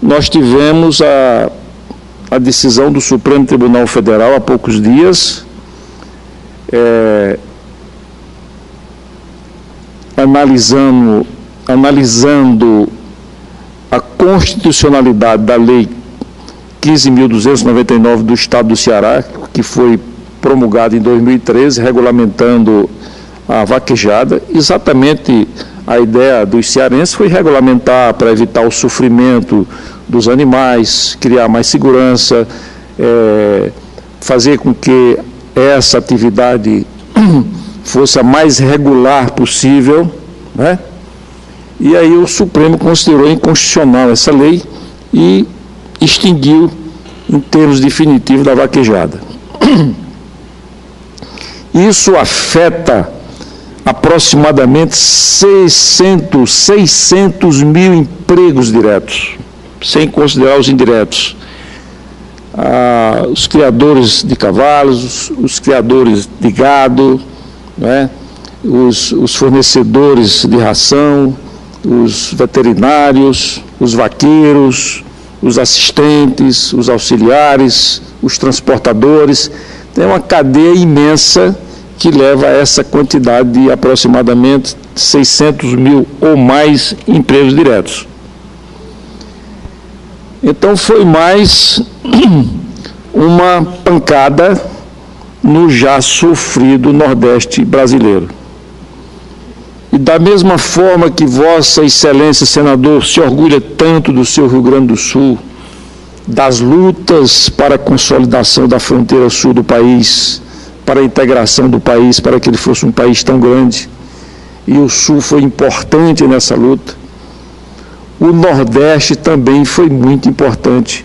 nós tivemos a decisão do Supremo Tribunal Federal há poucos dias, analisando a constitucionalidade da Lei 15.299 do Estado do Ceará, que foi promulgada em 2013, regulamentando a vaquejada. Exatamente a ideia dos cearenses foi regulamentar para evitar o sofrimento dos animais, criar mais segurança, fazer com que essa atividade fosse a mais regular possível, né? E aí o Supremo considerou inconstitucional essa lei e extinguiu em termos definitivos da vaquejada. Isso afeta aproximadamente 600 mil empregos diretos, sem considerar os indiretos. Os criadores de cavalos, os criadores de gado, né? Os fornecedores de ração, os veterinários, os vaqueiros, os assistentes, os auxiliares, os transportadores. Tem uma cadeia imensa que leva a essa quantidade de aproximadamente 600 mil ou mais empregos diretos. Então foi mais uma pancada no já sofrido Nordeste brasileiro. E da mesma forma que Vossa Excelência, senador, se orgulha tanto do seu Rio Grande do Sul, das lutas para a consolidação da fronteira sul do país, para a integração do país, para que ele fosse um país tão grande, e o Sul foi importante nessa luta, o Nordeste também foi muito importante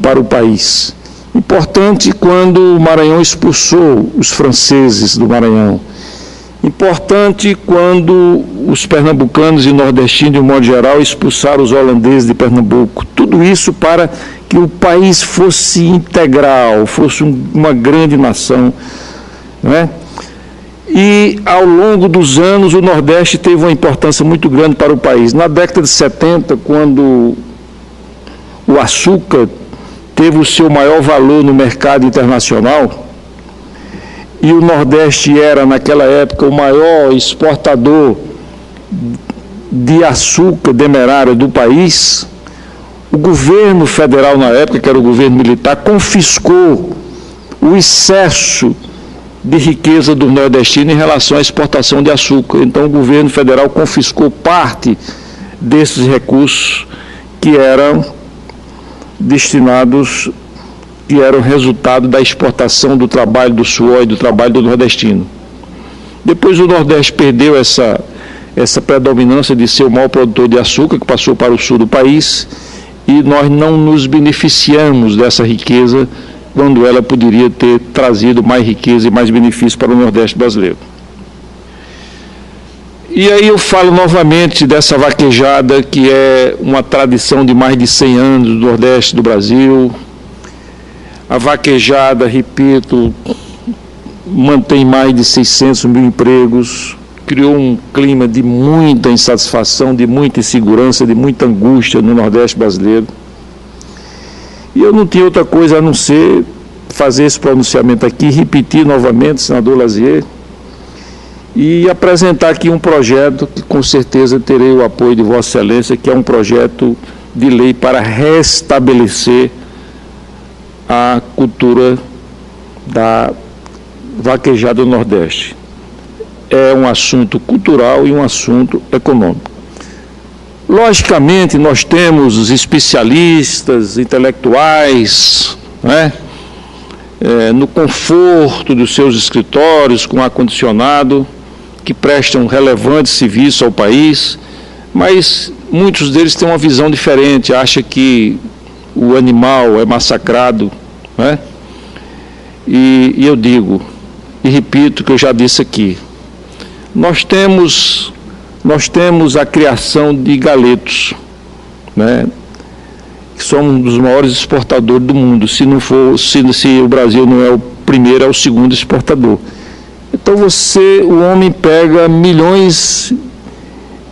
para o país. Importante quando o Maranhão expulsou os franceses do Maranhão. Importante quando os pernambucanos e nordestinos, de um modo geral, expulsaram os holandeses de Pernambuco. Tudo isso para que o país fosse integral, fosse uma grande nação, né? E, ao longo dos anos, o Nordeste teve uma importância muito grande para o país. Na década de 70, quando o açúcar teve o seu maior valor no mercado internacional, e o Nordeste era, naquela época, o maior exportador de açúcar demerara do país, o governo federal, na época, que era o governo militar, confiscou o excesso de riqueza do nordestino em relação à exportação de açúcar. Então, o governo federal confiscou parte desses recursos que eram destinados, que eram resultado da exportação do trabalho do suor e do trabalho do nordestino. Depois o Nordeste perdeu essa predominância de ser o maior produtor de açúcar, que passou para o sul do país, e nós não nos beneficiamos dessa riqueza quando ela poderia ter trazido mais riqueza e mais benefício para o Nordeste brasileiro. E aí eu falo novamente dessa vaquejada, que é uma tradição de mais de 100 anos do Nordeste do Brasil. A vaquejada, repito, mantém mais de 600 mil empregos, criou um clima de muita insatisfação, de muita insegurança, de muita angústia no Nordeste brasileiro. E eu não tinha outra coisa a não ser fazer esse pronunciamento aqui, repetir novamente, senador Lazier, e apresentar aqui um projeto que com certeza terei o apoio de Vossa Excelência, que é um projeto de lei para restabelecer a cultura da vaquejada do Nordeste. É um assunto cultural e um assunto econômico. Logicamente, nós temos os especialistas, intelectuais, né, no conforto dos seus escritórios, com ar-condicionado, que prestam relevante serviço ao país, mas muitos deles têm uma visão diferente, acham que o animal é massacrado, né? E eu digo, e repito o que eu já disse aqui, nós temos a criação de galetos, né? Que somos um dos maiores exportadores do mundo. Se o Brasil não é o primeiro, é o segundo exportador. Então o homem pega milhões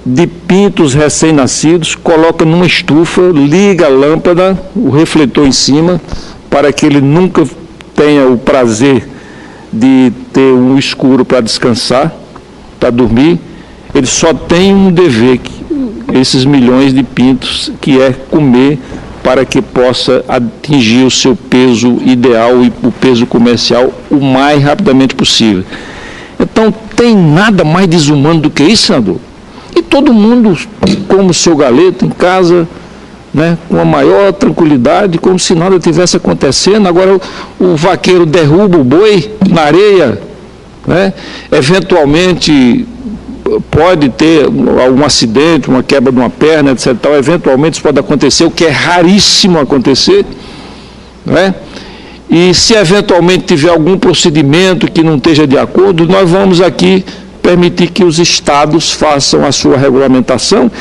de pintos recém-nascidos, coloca numa estufa, liga a lâmpada, o refletor em cima, para que ele nunca tenha o prazer de ter um escuro para descansar, para dormir. Ele só tem um dever, esses milhões de pintos, que é comer, para que possa atingir o seu peso ideal e o peso comercial o mais rapidamente possível. Então, tem nada mais desumano do que isso, senador? E todo mundo come o seu galeto em casa, né, com a maior tranquilidade, como se nada tivesse acontecendo. Agora o vaqueiro derruba o boi na areia, né, eventualmente pode ter algum acidente, uma quebra de uma perna, etc. Eventualmente isso pode acontecer, o que é raríssimo acontecer, né? E se eventualmente tiver algum procedimento que não esteja de acordo, nós vamos aqui permitir que os estados façam a sua regulamentação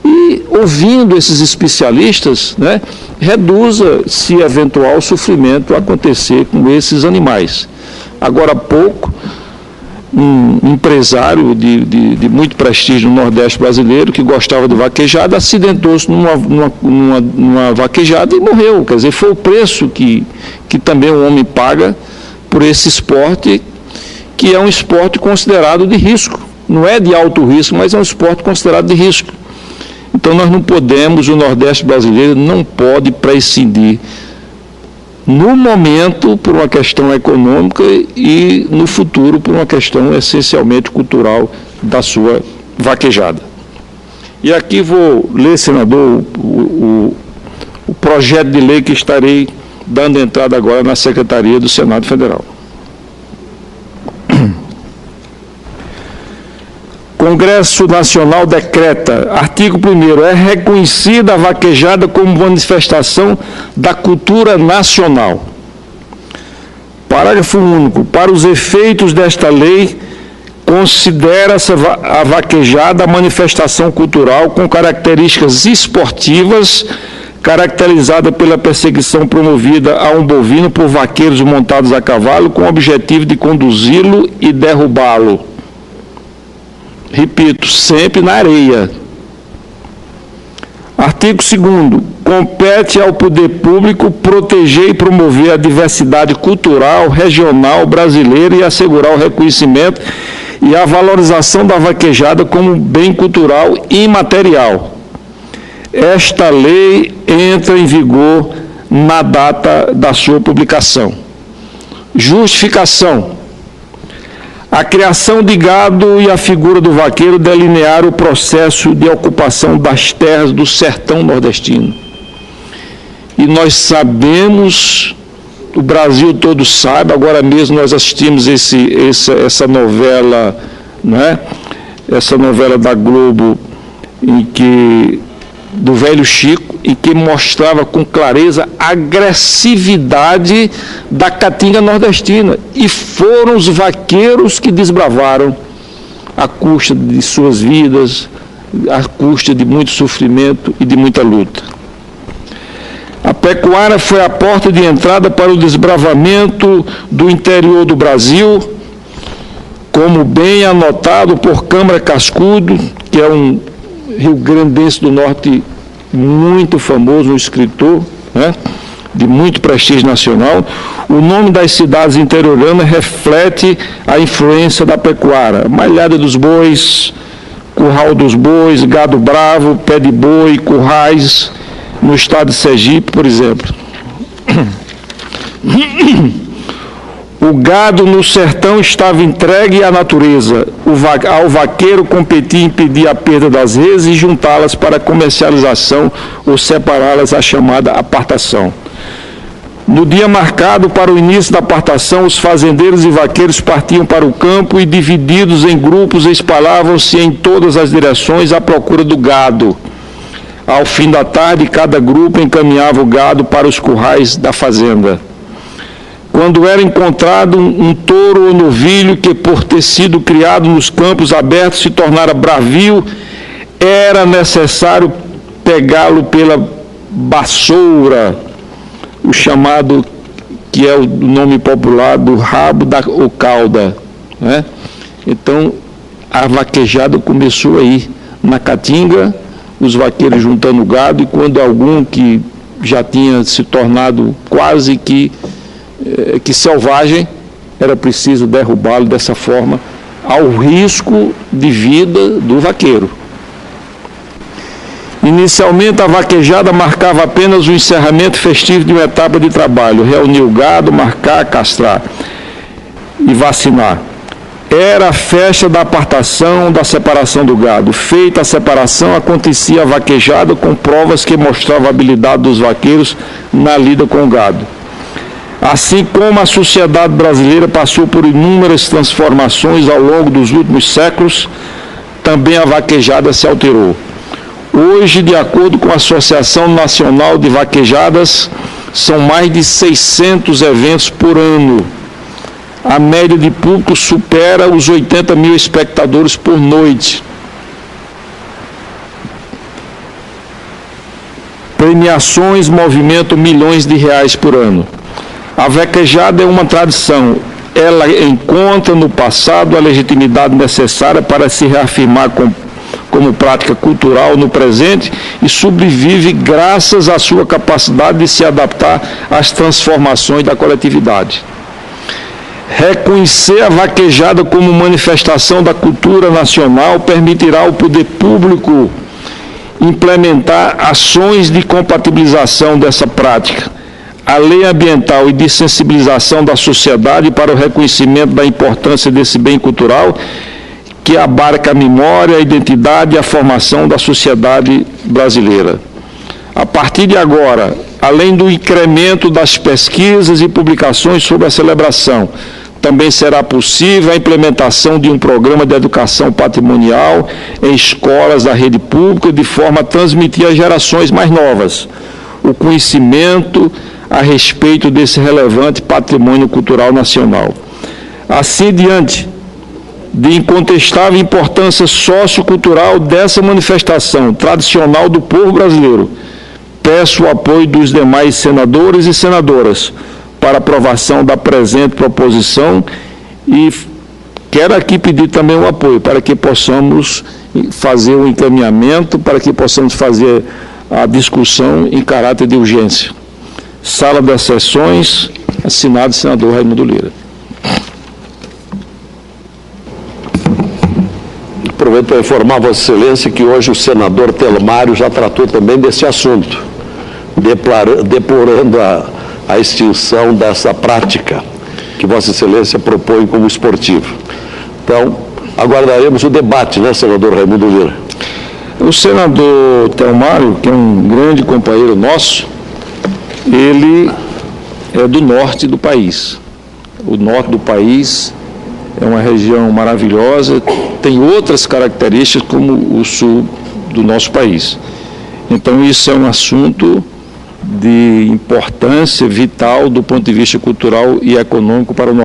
e, ouvindo esses especialistas, né, reduza, se eventual sofrimento acontecer com esses animais. Agora há pouco, um empresário de muito prestígio no Nordeste brasileiro, que gostava de vaquejada, acidentou-se numa vaquejada e morreu. Quer dizer, foi o preço que também o homem paga por esse esporte, que é um esporte considerado de risco. Não é de alto risco, mas é um esporte considerado de risco. Então nós não podemos, o Nordeste brasileiro não pode prescindir, no momento, por uma questão econômica e no futuro, por uma questão essencialmente cultural da sua vaquejada. E aqui vou ler, senador, o projeto de lei que estarei dando entrada agora na Secretaria do Senado Federal. Congresso Nacional decreta, artigo 1º, é reconhecida a vaquejada como manifestação da cultura nacional. Parágrafo único. Para os efeitos desta lei, considera-se a vaquejada a manifestação cultural com características esportivas, caracterizada pela perseguição promovida a um bovino por vaqueiros montados a cavalo, com o objetivo de conduzi-lo e derrubá-lo. Repito, sempre na areia. Artigo 2º. Compete ao poder público proteger e promover a diversidade cultural, regional, brasileira e assegurar o reconhecimento e a valorização da vaquejada como bem cultural imaterial. Esta lei entra em vigor na data da sua publicação. Justificação. A criação de gado e a figura do vaqueiro delinearam o processo de ocupação das terras do sertão nordestino. E nós sabemos, o Brasil todo sabe, agora mesmo nós assistimos essa novela, né? Essa novela da Globo, do Velho Chico, e que mostrava com clareza a agressividade da caatinga nordestina. E foram os vaqueiros que desbravaram, à custa de suas vidas, à custa de muito sofrimento e de muita luta. A pecuária foi a porta de entrada para o desbravamento do interior do Brasil, como bem anotado por Câmara Cascudo, que é um rio-grandense do norte muito famoso, um escritor, né, de muito prestígio nacional. O nome das cidades interioranas reflete a influência da pecuária. Malhada dos Bois, Curral dos Bois, Gado Bravo, Pé de Boi, Currais, no estado de Sergipe, por exemplo. O gado no sertão estava entregue à natureza. Ao vaqueiro competir em impedir a perda das reses e juntá-las para comercialização ou separá-las, a chamada apartação. No dia marcado para o início da apartação, os fazendeiros e vaqueiros partiam para o campo e, divididos em grupos, espalhavam-se em todas as direções à procura do gado. Ao fim da tarde, cada grupo encaminhava o gado para os currais da fazenda. Quando era encontrado um touro ou novilho que, por ter sido criado nos campos abertos, se tornara bravio, era necessário pegá-lo pela vassoura, o chamado, que é o nome popular, do rabo ou cauda, né? Então, a vaquejada começou aí, na caatinga, os vaqueiros juntando gado, e quando algum que já tinha se tornado quase que selvagem, era preciso derrubá-lo dessa forma, ao risco de vida do vaqueiro. Inicialmente, a vaquejada marcava apenas o encerramento festivo de uma etapa de trabalho, reunir o gado, marcar, castrar e vacinar. Era a festa da apartação, da separação do gado. Feita a separação, acontecia a vaquejada com provas que mostravam a habilidade dos vaqueiros na lida com o gado. Assim como a sociedade brasileira passou por inúmeras transformações ao longo dos últimos séculos, também a vaquejada se alterou. Hoje, de acordo com a Associação Nacional de Vaquejadas, são mais de 600 eventos por ano. A média de público supera os 80 mil espectadores por noite. Premiações movimentam milhões de reais por ano. A vaquejada é uma tradição. Ela encontra no passado a legitimidade necessária para se reafirmar como prática cultural no presente e sobrevive graças à sua capacidade de se adaptar às transformações da coletividade. Reconhecer a vaquejada como manifestação da cultura nacional permitirá ao poder público implementar ações de compatibilização dessa prática. A lei ambiental e de sensibilização da sociedade para o reconhecimento da importância desse bem cultural que abarca a memória, a identidade e a formação da sociedade brasileira. A partir de agora, além do incremento das pesquisas e publicações sobre a celebração, também será possível a implementação de um programa de educação patrimonial em escolas da rede pública, de forma a transmitir às gerações mais novas o conhecimento a respeito desse relevante patrimônio cultural nacional. Assim, diante de incontestável importância sociocultural dessa manifestação tradicional do povo brasileiro, peço o apoio dos demais senadores e senadoras para aprovação da presente proposição e quero aqui pedir também o apoio para que possamos fazer o encaminhamento, para que possamos fazer a discussão em caráter de urgência. Sala das Sessões, assinado senador Raimundo Lira. Aproveito para informar Vossa Excelência que hoje o senador Telmário já tratou também desse assunto, deplorando a extinção dessa prática que Vossa Excelência propõe como esportiva. Então, aguardaremos o debate, né, senador Raimundo Lira? O senador Telmário, que é um grande companheiro nosso, ele é do norte do país. O norte do país é uma região maravilhosa, tem outras características como o sul do nosso país. Então, isso é um assunto de importância vital do ponto de vista cultural e econômico para o nosso